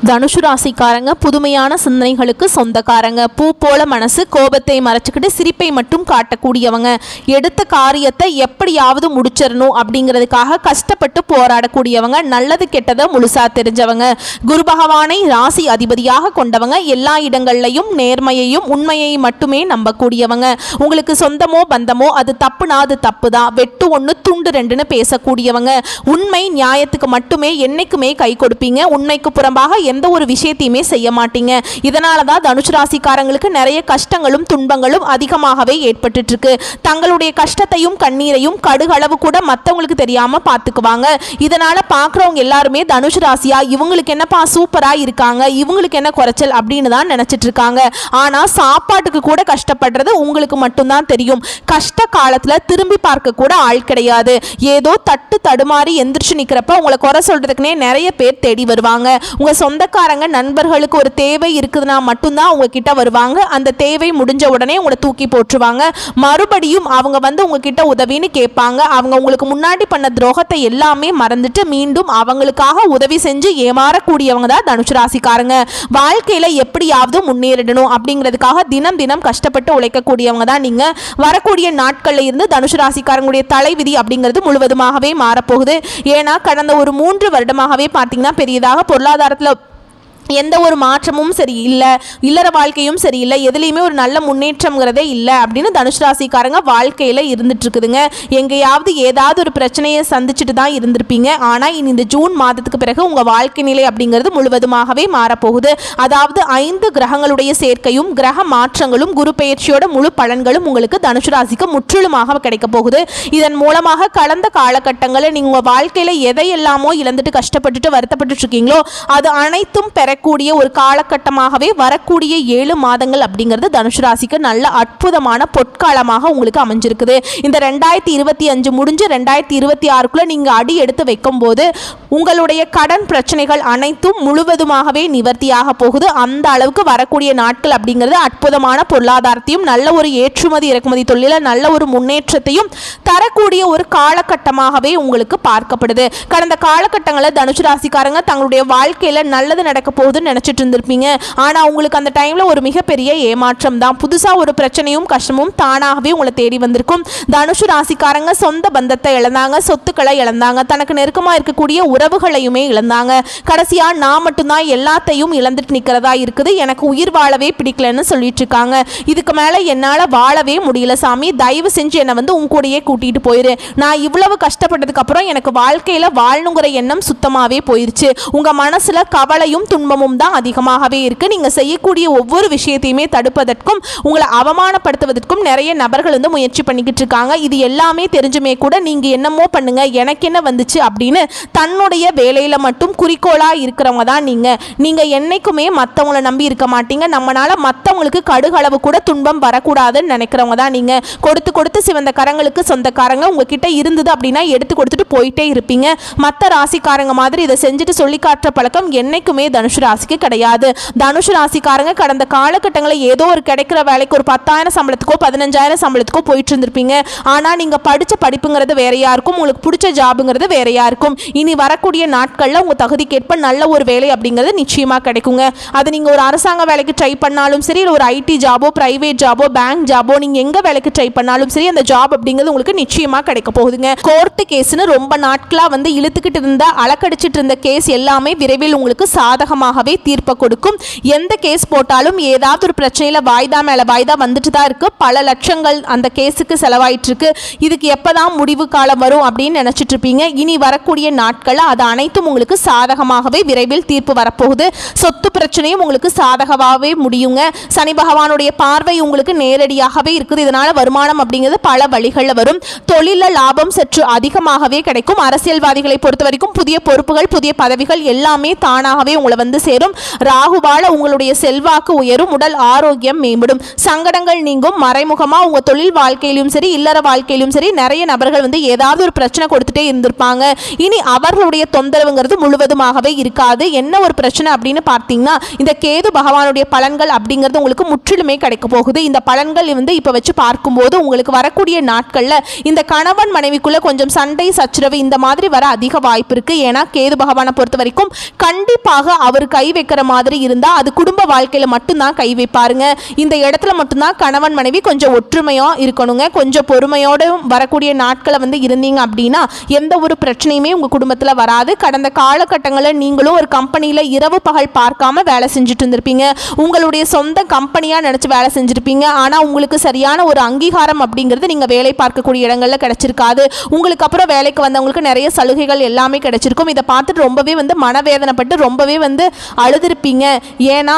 தனுசு ராசிக்காரங்க புதுமையான சிந்தனைகளுக்கு சொந்தக்காரங்க. பூ போல மனசு, கோபத்தை மறைச்சிக்கிட்டு சிரிப்பை மட்டும் காட்டக்கூடியவங்க. எடுத்த காரியத்தை எப்படியாவது முடிச்சிடணும் அப்படிங்கிறதுக்காக கஷ்டப்பட்டு போராடக்கூடியவங்க. நல்லது கெட்டதை முழுசா தெரிஞ்சவங்க. குரு பகவானை ராசி அதிபதியாக கொண்டவங்க. எல்லா இடங்கள்லையும் நேர்மையையும் உண்மையை மட்டுமே நம்பக்கூடியவங்க. உங்களுக்கு சொந்தமோ பந்தமோ அது தப்புனா அது தப்பு தான், வெட்டு ஒன்று துண்டு ரெண்டுன்னு பேசக்கூடியவங்க. உண்மை நியாயத்துக்கு மட்டுமே என்னைக்குமே கை கொடுப்பீங்க. உண்மைக்கு புறம்பாக எந்த ஒரு விஷயத்தையுமே செய்ய மாட்டீங்க. இதனால தான் தனுசு ராசிக்காரங்களுக்கு நிறைய கஷ்டங்களும் துன்பங்களும் அதிகமாகவே ஏற்பட்டு இருக்கு. தங்களுடைய கஷ்டத்தையும் கண்ணீரையும் கடுகளவு கூட மற்றவங்களுக்கு தெரியாம பார்த்துக்குவாங்க. இதனால பார்க்குறவங்க எல்லாருமே தனுசு ராசியா இவங்களுக்கு என்னப்பா சூப்பரா இருக்காங்க, இவங்களுக்கு என்ன குறைச்சல் அப்படின்னு தான் நினைச்சிட்டு இருக்காங்க. ஆனா சாப்பாட்டுக்கு கூட கஷ்டப்படுறது உங்களுக்கு மட்டும்தான் தெரியும். கஷ்ட காலத்துல திரும்பி பார்க்க கூட ஆள் கிடையாது. ஏதோ தட்டு தடுமாறி எந்திரிச்சு நிக்கிறப்ப உங்களை குறை சொல்றதுக்குனே நிறைய பேர் தேடி வருவாங்க. உங்க சொந்தக்காரங்க நண்பர்களுக்கு ஒரு தேவை இருக்குதுன்னா மட்டும்தான் உங்ககிட்ட வருவாங்க. அந்த தேவை முடிஞ்ச உடனே உங்களை தூக்கி போட்டுருவாங்க. மறுபடியும் அவங்க வந்து உங்ககிட்ட உதவின்னு கேட்பாங்க. அவங்க உங்களுக்கு முன்னாடி பண்ண துரோகத்தை எல்லாமே மறந்துட்டு மீண்டும் அவங்களுக்காக உதவி செஞ்சு ஏமாறக்கூடியவங்க தான் தனுசு ராசிக்காரங்க. வாழ்க்கையில எப்படியாவது முன்னேறிடணும் அப்படிங்கிறதுக்காக தினம் தினம் கஷ்டப்பட்டு உழைக்கக்கூடியவங்க தான் நீங்க. வரக்கூடிய நாட்கள்ல இருந்து தனுசு ராசிக்காரங்களுடைய தலைவிதி அப்படிங்கிறது முழுவதுமாகவே மாறப்போகுது. ஏன்னா கடந்த ஒரு 3 வருடமாகவே பார்த்தீங்கன்னா பெரியதாக பொருளாதாரத்தில் எந்த ஒரு மாற்றமும் சரி இல்லை, இல்லற வாழ்க்கையும் சரியில்லை, எதுலேயுமே ஒரு நல்ல முன்னேற்றம்ங்கிறதே இல்லை அப்படின்னு தனுசு ராசிக்காரங்க வாழ்க்கையில் இருந்துட்டு இருக்குதுங்க. எங்கேயாவது ஏதாவது ஒரு பிரச்சனையை சந்திச்சுட்டு தான் இருந்திருப்பீங்க. ஆனால் இனி இந்த ஜூன் மாதத்துக்கு பிறகு உங்கள் வாழ்க்கை நிலை அப்படிங்கிறது முழுவதுமாகவே மாறப்போகுது. அதாவது 5 கிரகங்களுடைய சேர்க்கையும் கிரக மாற்றங்களும் குரு பெயர்ச்சியோட முழு பலன்களும் உங்களுக்கு தனுசு ராசிக்கு முற்றிலுமாக கிடைக்க போகுது. இதன் மூலமாக கடந்த காலகட்டங்களில் நீங்கள் உங்கள் வாழ்க்கையில் எதையெல்லாமோ இழந்துட்டு கஷ்டப்பட்டுட்டு வருத்தப்பட்டு இருக்கீங்களோ அது அனைத்தும் கூடிய ஒரு காலகட்டமாகவே வரக்கூடிய 7 மாதங்கள் அப்படிங்கிறது தனுசு ராசிக்கு நல்ல அற்புதமான பொற்காலமாக உங்களுக்கு அமைஞ்சிருக்குது. இந்த 2025 முடிஞ்சு 2026க்குள்ள நீங்க அடி எடுத்து வைக்கும் போது உங்களுடைய கடன் பிரச்சனைகள் அனைத்தும் முழுவதுமாகவே நிவர்த்தியாக போகுது. அந்த அளவுக்கு வரக்கூடிய நாட்கள் அப்படிங்கிறது அற்புதமான பொருளாதாரத்தையும் நல்ல ஒரு ஏற்றுமதி இறக்குமதி தொழில நல்ல ஒரு முன்னேற்றத்தையும் தரக்கூடிய ஒரு காலகட்டமாகவே உங்களுக்கு பார்க்கப்படுது. கடந்த காலகட்டங்களில் தனுசு ராசிக்காரங்க தங்களுடைய வாழ்க்கையில நல்லது நடக்க போகுதுன்னு நினைச்சிட்டு இருந்திருப்பீங்க. ஆனா உங்களுக்கு அந்த டைம்ல ஒரு மிகப்பெரிய ஏமாற்றம் தான். புதுசா ஒரு பிரச்சனையும் கஷ்டமும் தானாகவே உங்களை தேடி வந்திருக்கும். தனுசு ராசிக்காரங்க சொந்த பந்தத்தை இழந்தாங்க, சொத்துக்களை இழந்தாங்க, தனக்கு நெருக்கமா இருக்கக்கூடிய உறவுகளையுமே இழந்தாங்க. கடைசியா நான் மட்டும்தான் எல்லாத்தையும் இழந்துட்டு நிக்கிறதா இருக்குது, எனக்கு உயிர் வாழவே பிடிக்கலன்னு சொல்லிட்டு இருக்காங்க. இதுக்கு மேல என்னால வாழவே முடியல சாமி, தயவு செஞ்சு என்னை வந்து உன் கூடயே கூட்டிட்டு போயிரு. நான் இவ்வளவு கஷ்டப்பட்டதுக்கு அப்புறம் எனக்கு வாழ்க்கையில வாழணுங்கிற எண்ணம் சுத்தமாவே போயிருச்சு. உங்க மனசுல கவலையும் துன்பமும் தான் அதிகமாகவே இருக்கு. நீங்க செய்யக்கூடிய ஒவ்வொரு விஷயத்தையுமே தடுப்பதற்கும் உங்களை அவமானப்படுத்துவதற்கும் நிறைய நபர்கள் வந்து முயற்சி பண்ணிக்கிட்டு இருக்காங்க. இது எல்லாமே தெரிஞ்சுமே கூட நீங்க என்னமோ பண்ணுங்க எனக்கு என்ன வந்துச்சு அப்படின்னு தன்னுடைய வேலையில மட்டும் குறிக்கோளா இருக்கிறவங்க தான் நீங்க. நீங்க என்னைக்குமே மற்றவங்களை நம்பி இருக்க மாட்டீங்க. நம்மளால மற்றவங்களுக்கு கடுகளவு கூட துன்பம் வரக்கூடாதுன்னு நினைக்கிறவங்க தான் நீங்க. கொடுத்து கொடுத்து சிவந்த கரங்களுக்கு சொந்தக்காரங்க உங்ககிட்ட இருந்தது அப்படின்னா எடுத்து கொடுத்துட்டு போயிட்டே இருப்பீங்க. மற்ற ராசிக்காரங்க மாதிரி இதை செஞ்சுட்டு சொல்லி காட்டுற பழக்கம் என்னைக்குமே தனுசு ராசிக்கு கிடையாது. தனுசு ராசிக்காரங்க கடந்த காலகட்டங்களில் ஏதோ ஒரு கிடைக்கிற வேலைக்கு ஒரு 10,000 சம்பளத்துக்கோ 15,000 சம்பளத்துக்கோ போயிட்டு இருந்திருப்பீங்க. ஆனா நீங்க படிச்ச படிப்புங்கிறது வேறையா இருக்கும், உங்களுக்கு பிடிச்ச ஜாபுங்கிறது வேறையா இருக்கும். இனி வரக்கூடிய நாட்கள்ல உங்க தகுதிக்கேற்ப நல்ல ஒரு வேலை அப்படிங்கிறது நிச்சயமா கிடைக்குங்க. அது நீங்க ஒரு அரசாங்க வேலைக்கு ட்ரை பண்ணாலும் சரி, இல்லை ஒரு ஐடி ஜாபோ பிரைவேட் ஜாபோ பேங்க் ஜாபோ நீங்க எங்க வேலைக்கு ட்ரை பண்ணாலும் சரி, அந்த ஜாப் அப்படிங்கிறது உங்களுக்கு நிச்சயமா கிடைக்க போகுதுங்க. கோர்ட்டு கேஸ்னு ரொம்ப நாட்களா வந்து இழுத்துக்கிட்டு இருந்த அலக்கடிச்சிட்டு இருந்த கேஸ் எல்லாமே விரைவில் உங்களுக்கு சாதகமாகவே தீர்ப்பை கொடுக்கும். எந்த கேஸ் போட்டாலும் ஏதாவது ஒரு பிரச்சனையில வாய்தா மேல வாய்தா வந்துட்டு தான் இருக்கு. பல லட்சங்கள் அந்த கேஸுக்கு செலவாயிட்டு இருக்கு. இதுக்கு எப்பதான் முடிவு காலம் வரும் அப்படின்னு நினைச்சிட்டு இருப்பீங்க. இனி வரக்கூடிய நாட்கள்ல அது அனைத்தும் உங்களுக்கு சாதகமாகவே விரைவில் தீர்ப்பு வரப்போகுது. சொத்து பிரச்சனையும் உங்களுக்கு சாதகமாகவே முடியுங்க. சனி பகவானுடைய பார்வை உங்களுக்கு நேரடியாகவே இருக்குது. இதனால வருமானம் அப்படிங்கிறது பல வழிகளில் வரும். தொழில லாபம் சற்று அதிகமாகவே கிடைக்கும். அரசியல்வாதிகளை பொறுத்த வரைக்கும் புதிய பொறுப்புகள் புதிய பதவிகள் எல்லாமே தானாகவே உங்களை வந்து சேரும். ராகுவால உங்களுடைய செல்வாக்கு உயரும், உடல் ஆரோக்கியம் மேம்படும், சங்கடங்கள் நீங்கும். மறைமுகமா உங்க தொழில் வாழ்க்கையிலும் சரி இல்லற வாழ்க்கையிலும் சரி நிறைய நபர்கள் வந்து ஏதாவது ஒரு பிரச்சனை கொடுத்துட்டே இருந்திருப்பாங்க. இனி அவர்களுடைய தொந்தரவுங்கிறது முழுவதுமாகவே இருக்காது. என்ன ஒரு பிரச்சனை அப்படின்னு பார்த்தீங்கன்னா இந்த கேது பகவானுடைய பலன்கள் அப்படிங்கிறது உங்களுக்கு முற்றிலுமே கிடைக்க போகுது. இந்த பலன்கள் வந்து இப்ப வச்சு பார்க்கும்போது உங்களுக்கு வரக்கூடிய நாட்கள்ல இந்த கணவன் மனைவிக்குள்ள கொஞ்சம் சண்டை சச்சரவு இந்த மாதிரி வர அதிக வாய்ப்பு இருக்கு. ஏன்னா கேது பகவானை பொறுத்த வரைக்கும் கண்டிப்பாக அவருக்கு கை வைக்கிற மாதிரி இருந்தால் அது குடும்ப வாழ்க்கையில் மட்டும்தான் கை வைப்பாருங்க. இந்த இடத்துல மட்டும்தான் கணவன் மனைவி கொஞ்சம் ஒற்றுமையாக இருக்கணுங்க. கொஞ்சம் பொறுமையோடு வரக்கூடிய நாட்களை வந்து இருந்தீங்க அப்படின்னா எந்த ஒரு பிரச்சனையுமே உங்கள் குடும்பத்தில் வராது. கடந்த காலகட்டங்களில் நீங்களும் ஒரு கம்பெனியில் இரவு பகல் பார்க்காம வேலை செஞ்சுட்டு இருந்திருப்பீங்க. உங்களுடைய சொந்த கம்பெனியாக நினச்சி வேலை செஞ்சுருப்பீங்க. ஆனால் உங்களுக்கு சரியான ஒரு அங்கீகாரம் அப்படிங்கிறது நீங்கள் வேலை பார்க்கக்கூடிய இடங்களில் கிடைச்சிருக்காது. உங்களுக்கு அப்புறம் வேலைக்கு வந்தவங்களுக்கு நிறைய சலுகைகள் எல்லாமே கிடைச்சிருக்கும். இதை பார்த்துட்டு ரொம்பவே வந்து மனவேதனைப்பட்டு ரொம்பவே வந்து அழுதுருப்பீங்க. ஏன்னா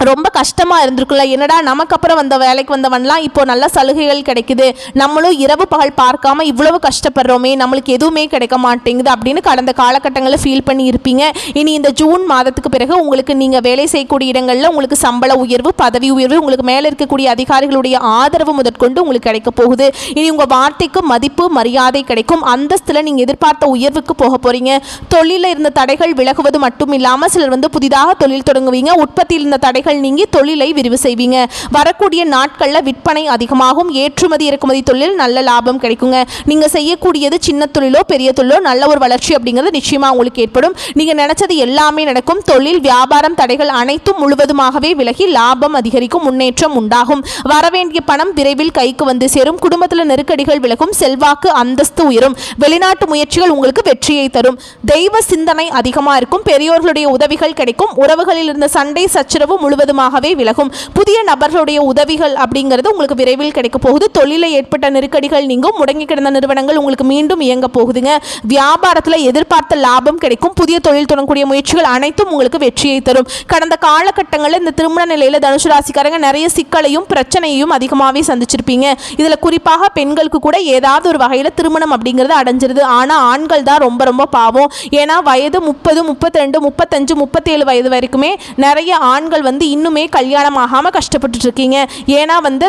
ரொம்ப கஷ்டமாக இருந்திருக்குல்ல, என்னடா நமக்கு அப்புறம் வந்த வேலைக்கு வந்தவன்லாம் இப்போ நல்ல சலுகைகள் கிடைக்குது, நம்மளும் இரவு பகல் பார்க்காம இவ்வளவு கஷ்டப்படுறோமே, நம்மளுக்கு எதுவுமே கிடைக்க மாட்டேங்குது அப்படின்னு கடந்த காலகட்டங்களில் ஃபீல் பண்ணி இருப்பீங்க. இனி இந்த ஜூன் மாதத்துக்கு பிறகு உங்களுக்கு நீங்கள் வேலை செய்யக்கூடிய இடங்களில் உங்களுக்கு சம்பள உயர்வு, பதவி உயர்வு, உங்களுக்கு மேலே இருக்கக்கூடிய அதிகாரிகளுடைய ஆதரவு முதற்கொண்டு உங்களுக்கு கிடைக்க போகுது. இனி உங்கள் வார்த்தைக்கு மதிப்பு மரியாதை கிடைக்கும். அந்தஸ்தில் நீங்கள் எதிர்பார்த்த உயர்வுக்கு போக போகிறீங்க. தொழிலில் இருந்த தடைகள் விலகுவது மட்டும் இல்லாமல் சிலர் வந்து புதிதாக தொழில் தொடங்குவீங்க. உற்பத்தியில் இருந்த தடைகள் நீங்கி தொழிலை விரிவு செய்வீங்க. வரக்கூடிய நாட்களில் விற்பனை அதிகமாகும். ஏற்றுமதி இறக்குமதி தொழில் நல்ல லாபம் கிடைக்குங்க. நீங்க செய்யக்கூடியது சின்ன தொழிலோ பெரிய தொழிலோ நல்ல ஒரு வளர்ச்சி அப்படிங்கிறது நிச்சயமா உங்களுக்கு ஏற்படும். நீங்க நினைச்சது எல்லாமே நடக்கும். தொழில் வியாபாரம் தடைகள் அனைத்தும் முழுவதுமாகவே விலகி லாபம் அதிகரிக்கும், முன்னேற்றம் உண்டாகும். வரவேண்டிய பணம் விரைவில் கைக்கு வந்து சேரும். குடும்பத்தில் நெருக்கடிகள் விலகும். செல்வாக்கு அந்தஸ்து உயரும். வெளிநாட்டு முயற்சிகள் உங்களுக்கு வெற்றியை தரும். தெய்வ சிந்தனை அதிகமாக இருக்கும். பெரியோர்களுடைய உதவிகள் கிடைக்கும். உறவுகளில் இருந்த சண்டை சச்சரவு முழுவதுமாகவே விலகும். புதிய நபர்களுடைய உதவிகள் அப்படிங்கிறது உங்களுக்கு விரைவில் கிடைக்க போகுது. தொழிலில் ஏற்பட்ட நெருக்கடிகள் நீங்கும். முடங்கி கிடந்த நிறுவனங்கள் உங்களுக்கு மீண்டும் இயங்க போகுதுங்க. வியாபாரத்தில் எதிர்பார்த்த லாபம் கிடைக்கும். புதிய தொழில் தொடங்கக்கூடிய முயற்சிகள் அனைத்தும் உங்களுக்கு வெற்றியை தரும். கடந்த காலகட்டங்களில் இந்த திருமண நிலையில் தனுசு ராசிக்காரங்க நிறைய சிக்கலையும் பிரச்சனையும் அதிகமாகவே சந்திச்சிருப்பீங்க. இதில் குறிப்பாக பெண்களுக்கு கூட ஏதாவது ஒரு வகையில் திருமணம் அப்படிங்கிறது அடைஞ்சிருது. ஆனால் ஆண்கள் தான் ரொம்ப ரொம்ப பாவம். ஏன்னா வயது 30, 32, 35, 37 வயது வரைக்குமே நிறைய ஆண்கள் வந்து இன்னுமே கல்யாணம் ஆகாமல் கஷ்டப்பட்டுட்டு இருக்கீங்க. ஏன்னா வந்து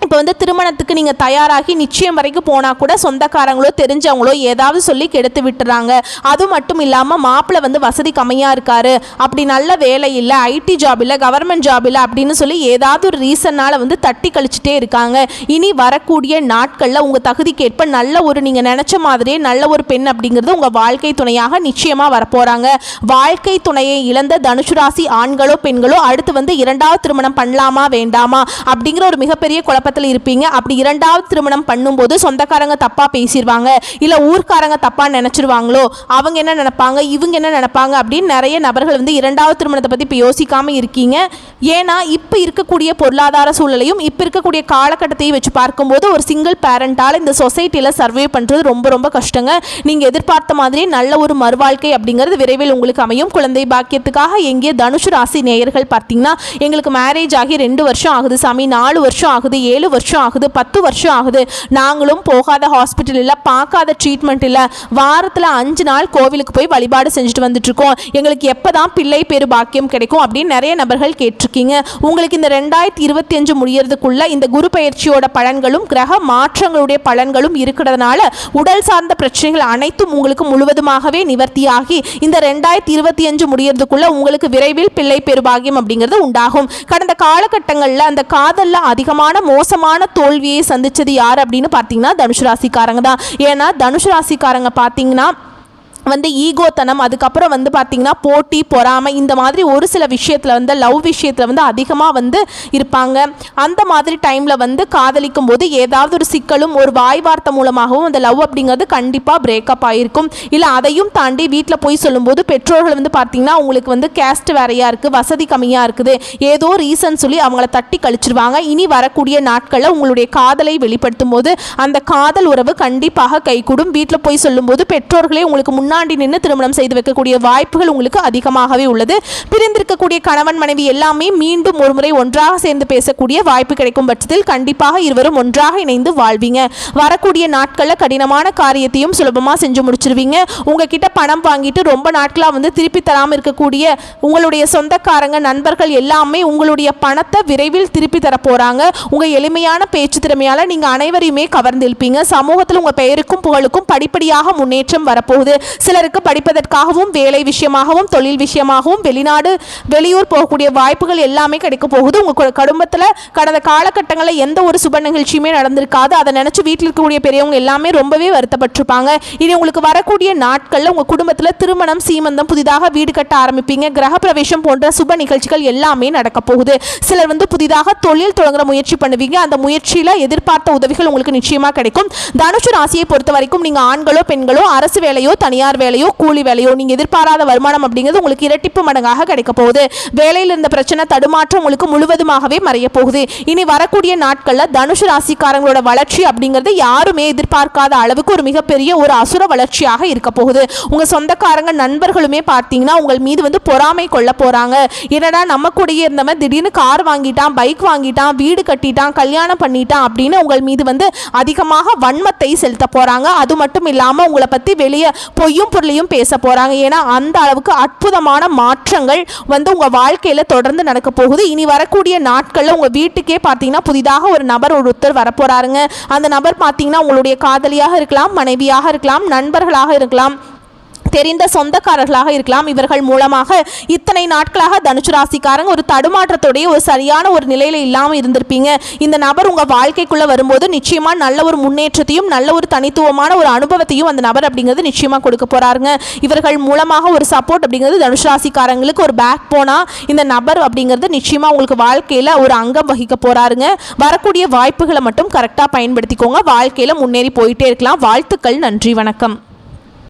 இப்போ வந்து திருமணத்துக்கு நீங்கள் தயாராகி நிச்சயம் வரைக்கும் போனால் கூட சொந்தக்காரங்களோ தெரிஞ்சவங்களோ ஏதாவது சொல்லி கெடுத்து விட்டுறாங்க. அது மட்டும் இல்லாமல் மாப்பிள்ளை வந்து வசதி கம்மியாக இருக்காரு, அப்படி நல்ல வேலை இல்லை, ஐடி ஜாப் இல்லை, கவர்மெண்ட் ஜாப் இல்லை அப்படின்னு சொல்லி ஏதாவது ஒரு ரீசன்னால் வந்து தட்டி கழிச்சிட்டே இருக்காங்க. இனி வரக்கூடிய நாட்களில் உங்கள் தகுதிக்கேற்ப நல்ல ஒரு நீங்கள் நினச்ச மாதிரியே நல்ல ஒரு பெண் அப்படிங்கிறது உங்கள் வாழ்க்கை துணையாக நிச்சயமாக வரப்போகிறாங்க. வாழ்க்கை துணையை இழந்த தனுசு ராசி ஆண்களோ பெண்களோ அடுத்து வந்து இரண்டாவது திருமணம் பண்ணலாமா வேண்டாமா அப்படிங்கிற ஒரு மிகப்பெரிய குழப்பத்தை இருப்பீங்க. அப்படி இரண்டாவது திருமணம் பண்ணும்போது சொந்தக்காரங்க தப்பா பேசிடுவாங்க, இல்ல ஊர்க்காரங்க தப்பா நினைச்சிருவாங்களோ, அவங்க என்ன நினைப்பாங்க, இவங்க என்ன நினைப்பாங்க அப்படின்னு நிறைய நபர்கள் வந்து இரண்டாவது திருமணத்தை பத்தி இப்போ யோசிக்காம இருக்கீங்க. ஏன்னா இப்போ இருக்கக்கூடிய பொருளாதார சூழலையும் இப்போ இருக்கக்கூடிய காலகட்டத்தையும் வச்சு பார்க்கும்போது ஒரு சிங்கிள் பேரண்டால் இந்த சொசைட்டியில் சர்வே பண்ணுறது ரொம்ப ரொம்ப கஷ்டங்க. நீங்கள் எதிர்பார்த்த மாதிரி நல்ல ஒரு மறுவாழ்க்கை அப்படிங்கிறது விரைவில் உங்களுக்கு அமையும். குழந்தை பாக்கியத்துக்காக எங்கே தனுசு ராசி நேயர்கள் பார்த்தீங்கன்னா எங்களுக்கு மேரேஜ் ஆகி 2 வருஷம் ஆகுது சாமி, 4 வருஷம் ஆகுது, 7 வருஷம் ஆகுது, 10 வருஷம் ஆகுது, நாங்களும் போகாத ஹாஸ்பிட்டல் இல்லை, பார்க்காத ட்ரீட்மெண்ட் இல்லை, வாரத்தில் 5 நாள் கோவிலுக்கு போய் வழிபாடு செஞ்சுட்டு வந்துட்டு இருக்கோம், எங்களுக்கு எப்போதான் பிள்ளை பேரு பாக்கியம் கிடைக்கும் அப்படின்னு நிறைய நபர்கள் கேட்டிருக்கீங்க. உங்களுக்கு இந்த 2025 முடியறதுக்குள்ள இந்த குரு பயிற்சியோட பலன்களும் கிரக மாற்றங்களுடைய பலன்களும் இருக்கிறதுனால உடல் சார்ந்த பிரச்சனைகள் அனைத்தும் உங்களுக்கு முழுவதுமாகவே நிவர்த்தியாகி இந்த 2025 முடியறதுக்குள்ள உங்களுக்கு விரைவில் பிள்ளை பேரு பாக்கியம் அப்படிங்கிறது உண்டாகும். கடந்த காலகட்டங்களில் அந்த காதலில் அதிகமான மோசமான தோல்வியை சந்திச்சது யார் அப்படின்னு பார்த்தீங்கன்னா தனுசு ராசிக்காரங்க தான். ஏன்னா தனுசு ராசிக்காரங்க பார்த்தீங்கன்னா வந்து ஈகோத்தனம், அதுக்கப்புறம் வந்து பார்த்திங்கன்னா போட்டி பொறாமை, இந்த மாதிரி ஒரு சில விஷயத்தில் வந்து லவ் விஷயத்தில் வந்து அதிகமாக வந்து இருப்பாங்க. அந்த மாதிரி டைமில் வந்து காதலிக்கும் போது ஏதாவது ஒரு சிக்கலும் ஒரு வாய் வார்த்தை மூலமாகவும் அந்த லவ் அப்படிங்கிறது கண்டிப்பாக பிரேக்கப் ஆகிருக்கும். இல்லை அதையும் தாண்டி வீட்டில் போய் சொல்லும்போது பெற்றோர்கள் வந்து பார்த்திங்கன்னா உங்களுக்கு வந்து கேஸ்ட் வேறையாக இருக்குது, வசதி கம்மியாக இருக்குது, ஏதோ ரீசன் சொல்லி அவங்கள தட்டி கழிச்சிருவாங்க. இனி வரக்கூடிய நாட்களில் உங்களுடைய காதலை வெளிப்படுத்தும் போது அந்த காதல் உறவு கண்டிப்பாக கைகூடும். வீட்டில் போய் சொல்லும்போது பெற்றோர்களே உங்களுக்கு முன்னாடி நின்று திருமணம் செய்து வைக்கக்கூடிய வாய்ப்புகள் உங்களுக்கு அதிகமாகவே உள்ளது. பிரிந்திருக்கக்கூடிய கணவன் மனைவி எல்லாமே மீண்டும் ஒரு முறை ஒன்றாக சேர்ந்து பேசக்கூடிய வாய்ப்பு கிடைக்கும் பட்சத்தில் கண்டிப்பாக இருவரும் ஒன்றாக இணைந்து வாழ்வீங்க. வரக்கூடிய நாட்களில் கடினமான காரியத்தையும் சுலபமாக செஞ்சு முடிச்சிருவீங்க. உங்ககிட்ட பணம் வாங்கிட்டு ரொம்ப நாட்களாக வந்து திருப்பி தராமல் இருக்கக்கூடிய உங்களுடைய சொந்தக்காரங்க நண்பர்கள் எல்லாமே உங்களுடைய பணத்தை விரைவில் திருப்பி தர போறாங்க. உங்க எளிமையான பேச்சு திறமையால நீங்க அனைவரையுமே கவர்ந்திருப்பீங்க. சமூகத்தில் உங்க பெயருக்கும் புகழுக்கும் படிப்படியாக முன்னேற்றம் வரப்போகுது. சிலருக்கு படிப்பதற்காகவும் வேலை விஷயமாகவும் தொழில் விஷயமாகவும் வெளியூர் போகக்கூடிய வாய்ப்புகள் எல்லாமே கிடைக்க போகுது. உங்க குடும்பத்தில் கடந்த காலகட்டங்களில் எந்த ஒரு சுப நிகழ்ச்சியுமே நடந்திருக்காது. அதை நினைச்சு வீட்டில் இருக்கக்கூடிய பெரியவங்க எல்லாமே ரொம்பவே வருத்தப்பட்டிருப்பாங்க. இனி உங்களுக்கு வரக்கூடிய நாட்களில் உங்க குடும்பத்தில் திருமணம், சீமந்தம், புதிதாக வீடு கட்ட ஆரம்பிப்பீங்க. கிரக பிரவேசம் போன்ற சுப நிகழ்ச்சிகள் எல்லாமே நடக்க போகுது. சிலர் புதிதாக தொழில் தொடங்குற முயற்சி பண்ணுவீங்க. அந்த முயற்சியில் எதிர்பார்த்த உதவிகள் உங்களுக்கு நிச்சயமா கிடைக்கும். தனுசு ராசியை பொறுத்த வரைக்கும் நீங்க ஆண்களோ பெண்களோ அரசு வேலையோ தனியார் வேலையோ கூலி வேலையோ நீங்க எதிர்பாராத வருமானம் அப்படிங்கிறது உங்களுக்கு இரட்டிப்பு மடங்காக கிடைக்க போகுது. வேலையில் இருந்த பிரச்சனை தடுமாற்றம் உங்களுக்கு முழுவதுமாகவே மறைய போகுது. இனி வரக்கூடிய நாட்களில் தனுசு ராசிக்காரங்களோட வளர்ச்சி அப்படிங்கிறது யாருமே எதிர்பார்க்காத அளவுக்கு ஒரு மிகப்பெரிய ஒரு அசுர வளர்ச்சியாக இருக்க போகுது. உங்க சொந்தக்காரங்க நண்பர்களுமே பார்த்தீங்கன்னா உங்கள் மீது பொறாமை கொள்ள போறாங்க. என்னடா நம்ம கூடயே இருந்தவன் திடீர்னு கார் வாங்கிட்டான், பைக் வாங்கிட்டான், வீடு கட்டிட்டான், கல்யாணம் பண்ணிட்டான் அப்படின்னு உங்கள் மீது அதிகமாக வன்மத்தை செலுத்த போறாங்க. அது மட்டும் இல்லாம உங்களை பத்தி வெளியே பொய்யும் பொருளையும் பேச போறாங்க. ஏன்னா அந்த அளவுக்கு அற்புதமான மாற்றங்கள் உங்க வாழ்க்கையில தொடர்ந்து நடக்க போகுது. இனி வரக்கூடிய நாட்கள்ல உங்க வீட்டுக்கே பார்த்தீங்கன்னா புதிதாக ஒரு நபர் ஒருத்தர் வரப்போறாருங்க. அந்த நபர் பார்த்தீங்கன்னா உங்களுடைய காதலியாக இருக்கலாம், மனைவியாக இருக்கலாம், நண்பர்களாக இருக்கலாம், தெரிந்த சொந்தக்காரர்களாக இருக்கலாம். இவர்கள் மூலமாக இத்தனை நாட்களாக தனுசு ராசிக்காரங்க ஒரு தடுமாற்றத்துடைய ஒரு சரியான ஒரு நிலையில இல்லாமல் இருந்திருப்பீங்க. இந்த நபர் உங்க வாழ்க்கைக்குள்ள வரும்போது நிச்சயமா நல்ல ஒரு முன்னேற்றத்தையும் நல்ல ஒரு தனித்துவமான ஒரு அனுபவத்தையும் அந்த நபர் அப்படிங்கிறது நிச்சயமா கொடுக்க போறாருங்க. இவர்கள் மூலமாக ஒரு சப்போர்ட் அப்படிங்கிறது தனுசு ராசிக்காரங்களுக்கு ஒரு பேக் போனா இந்த நபர் அப்படிங்கிறது நிச்சயமா உங்களுக்கு வாழ்க்கையில ஒரு அங்கம் வகிக்க போறாருங்க. வரக்கூடிய வாய்ப்புகளை மட்டும் கரெக்டா பயன்படுத்திக்கோங்க. வாழ்க்கையில முன்னேறி போயிட்டே இருக்கலாம். வாழ்த்துக்கள். நன்றி, வணக்கம்.